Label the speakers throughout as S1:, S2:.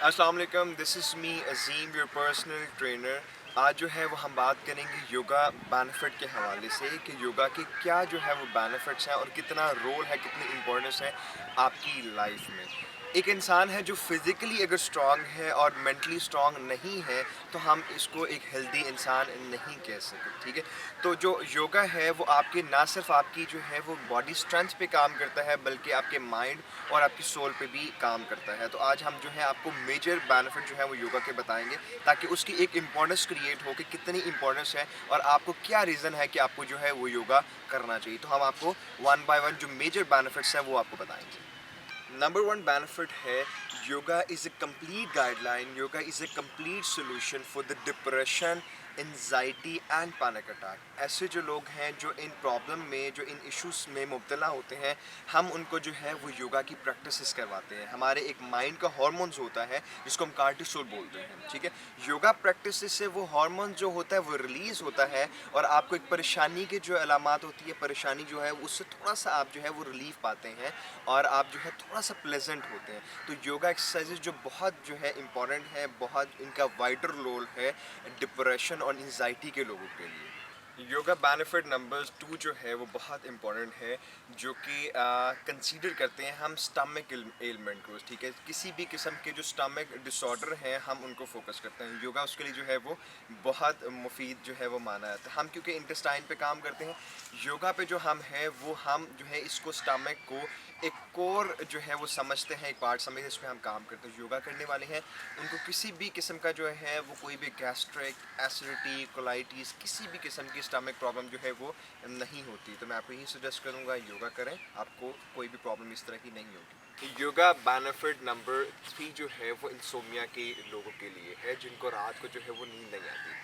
S1: अस्सलाम वालेकुम, this is me Azeem your personal trainer. आज जो है वो हम बात करेंगे योगा बेनिफिट के हवाले से कि योगा के क्या जो है वो बेनिफिट्स हैं और कितना रोल है, कितनी इम्पोर्टेंस है आपकी लाइफ में। एक इंसान है जो फिज़िकली अगर स्ट्रांग है और मेंटली स्ट्रांग नहीं है तो हम इसको एक हेल्दी इंसान नहीं कह सकते, ठीक है। तो जो योगा है वो आपके ना सिर्फ आपकी जो है वो बॉडी स्ट्रेंथ पे काम करता है बल्कि आपके माइंड और आपकी सोल पे भी काम करता है। तो आज हम जो है आपको मेजर बेनिफिट जो है वो योगा के बताएंगे ताकि उसकी एक इम्पोर्टेंस क्रिएट हो कि कितनी इम्पोर्टेंस है और आपको क्या रीज़न है कि आपको जो है वो योगा करना चाहिए। तो हम आपको वन बाय वन जो मेजर बेनिफिट्स हैं वो आपको बताएंगे। नंबर वन बेनिफिट है yoga is a complete guideline, yoga is a complete solution for the depression, anxiety and panic attack. ऐसे जो लोग हैं जो इन प्रॉब्लम में, जो इन इश्यूज में मुब्तला होते हैं, हम उनको जो है वो योगा की प्रैक्टिसेस करवाते हैं। हमारे एक माइंड का हार्मोन्स होता है जिसको हम कार्टिसोल बोलते हैं, ठीक है। योगा प्रैक्टिसेस से वो हार्मोन जो होता है वो रिलीज़ होता है और आपको एक परेशानी की जो अलामात होती है, परेशानी जो है उससे थोड़ा सा आप जो है वो रिलीफ पाते हैं और आप जो है थोड़ा सा प्लेजेंट होते हैं। तो योगा एक्सरसाइजेज जो बहुत जो है इम्पॉर्टेंट है, बहुत इनका वाइटर रोल है डिप्रेशन और एंजाइटी के लोगों के लिए। योगा बेनिफिट नंबर 2 जो है वो बहुत इम्पॉर्टेंट है, जो कि कंसीडर करते हैं हम स्टमक एलिमेंट को, ठीक है। किसी भी किस्म के जो स्टमक डिसऑर्डर हैं हम उनको फोकस करते हैं। योगा उसके लिए जो है वो बहुत मुफीद जो है वो माना जाता है। हम क्योंकि इंटेस्टाइन पे काम करते हैं, योगा पे जो हम है वो हम जो है इसको स्टमक को एक कोर जो है वो समझते हैं, एक पार्ट समझते हैं, इस पर हम काम करते हैं। योगा करने वाले हैं उनको किसी भी किस्म का जो है वो कोई भी गैस्ट्रिक, एसिडिटी, कोलाइटिस, किसी भी किस्म की स्टमक प्रॉब्लम जो है वो नहीं होती। तो मैं आपको यही सजेस्ट करूँगा योगा करें, आपको कोई भी प्रॉब्लम इस तरह की नहीं होगी। योगा बेनिफिट नंबर 3 जो है वो इंसोमिया के लोगों के लिए है जिनको रात को जो है वो नींद नहीं आती।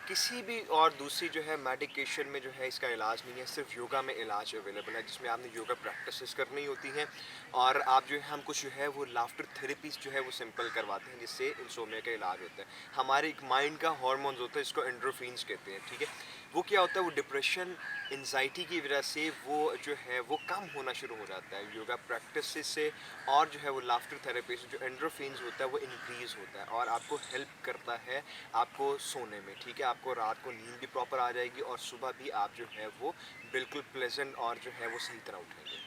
S1: किसी भी और दूसरी जो है मेडिकेशन में जो है इसका इलाज नहीं है, सिर्फ योगा में इलाज अवेलेबल है जिसमें आपने योगा प्रैक्टिसेस करनी होती हैं और आप जो है हम कुछ जो है वो लाफ्टर थेरेपीज जो है वो सिंपल करवाते हैं जिससे इंसोमिया का इलाज होता है। हमारे एक माइंड का हार्मोन्स होता है, इसको एंडोर्फिन्स कहते हैं, ठीक है। वो क्या होता है, वो डिप्रेशन, एंजाइटी की वजह से वो जो है वो कम होना शुरू हो जाता है योगा प्रैक्टिस से। और जो है वो लाफ्टर थेरेपी से जो एंडोर्फिन्स होता है वो इंक्रीज़ होता है और आपको हेल्प करता है आपको सोने में, ठीक है। आपको रात को नींद भी प्रॉपर आ जाएगी और सुबह भी आप जो है वो बिल्कुल प्लेजेंट और जो है वो सही तरह उठेंगे।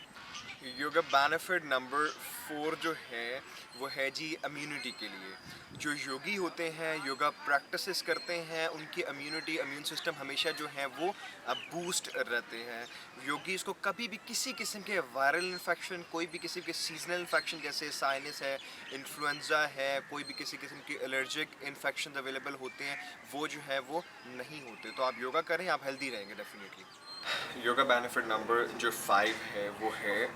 S1: योगा बेनिफिट नंबर 4 जो है वो है जी इम्यूनिटी के लिए। जो योगी होते हैं, योगा प्रैक्टिसेस करते हैं, उनकी इम्यूनिटी, इम्यून सिस्टम हमेशा जो है वो बूस्ट रहते हैं। योगी इसको कभी भी किसी किस्म के वायरल इन्फेक्शन, कोई भी किसी के सीजनल इन्फेक्शन जैसे साइनस है, इन्फ्लुएंजा है, कोई भी किसी किस्म की एलर्जिक इन्फेक्शन अवेलेबल होते हैं, वो जो है वो नहीं होते। तो आप योगा करें, आप हेल्दी रहेंगे डेफिनेटली। योगा बेनिफिट नंबर जो 5 है वो है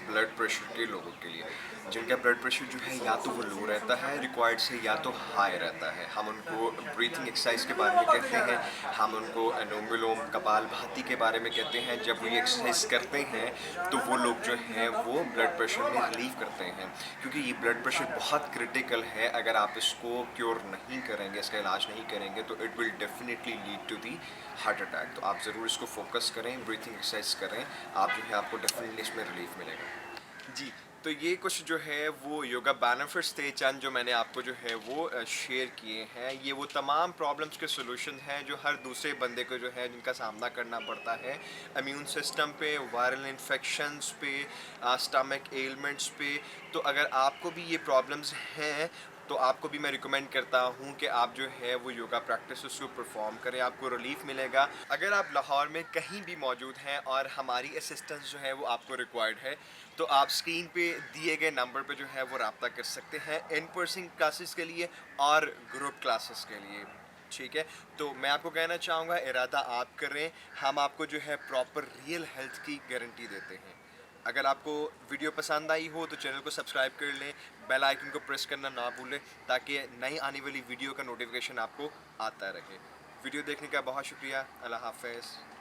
S1: ब्लड प्रेशर के लोगों के लिए जिनका ब्लड प्रेशर जो है या तो वो लो रहता है रिक्वायर्ड से या तो हाई रहता है। हम उनको ब्रीथिंग एक्सरसाइज के बारे में कहते हैं, हम उनको अनुलोम विलोम, कपालभाति के बारे में कहते हैं। जब वो ये एक्सरसाइज करते हैं तो वो लोग जो हैं वो ब्लड प्रेशर में रिलीव करते हैं, क्योंकि ये ब्लड प्रेशर बहुत क्रिटिकल है। अगर आप इसको क्योर नहीं करेंगे, इसका इलाज नहीं करेंगे तो it will definitely lead to the heart attack. तो आप ज़रूर इसको फोकस करें, ब्रीथिंग एक्सरसाइज करें, आप जो है आपको डेफिनेटली इसमें रिलीफ मिलेगा जी। तो ये कुछ जो है वो योगा बेनिफिट्स थे, चंद जो मैंने आपको जो है वो शेयर किए हैं। ये वो तमाम प्रॉब्लम्स के सॉल्यूशन हैं जो हर दूसरे बंदे को जो है जिनका सामना करना पड़ता है इम्यून सिस्टम पे, वायरल इन्फेक्शंस पे, स्टमक एलिमेंट्स पे। तो अगर आपको भी ये प्रॉब्लम्स हैं तो आपको भी मैं रिकमेंड करता हूँ कि आप जो है वो योगा प्रैक्टिस को परफॉर्म करें, आपको रिलीफ मिलेगा। अगर आप लाहौर में कहीं भी मौजूद हैं और हमारी असिस्टेंस जो है वो आपको रिक्वायर्ड है तो आप स्क्रीन पे दिए गए नंबर पे जो है वो रब्ता कर सकते हैं इन पर्सन क्लासेस के लिए और ग्रुप क्लासेस के लिए, ठीक है। तो मैं आपको कहना चाहूँगा इरादा आप करें, हम आपको जो है प्रॉपर रियल हेल्थ की गारंटी देते हैं। अगर आपको वीडियो पसंद आई हो तो चैनल को सब्सक्राइब कर लें, बेल आइकन को प्रेस करना ना भूलें ताकि नई आने वाली वीडियो का नोटिफिकेशन आपको आता रहे। वीडियो देखने का बहुत शुक्रिया। अल्लाह हाफ़िज़।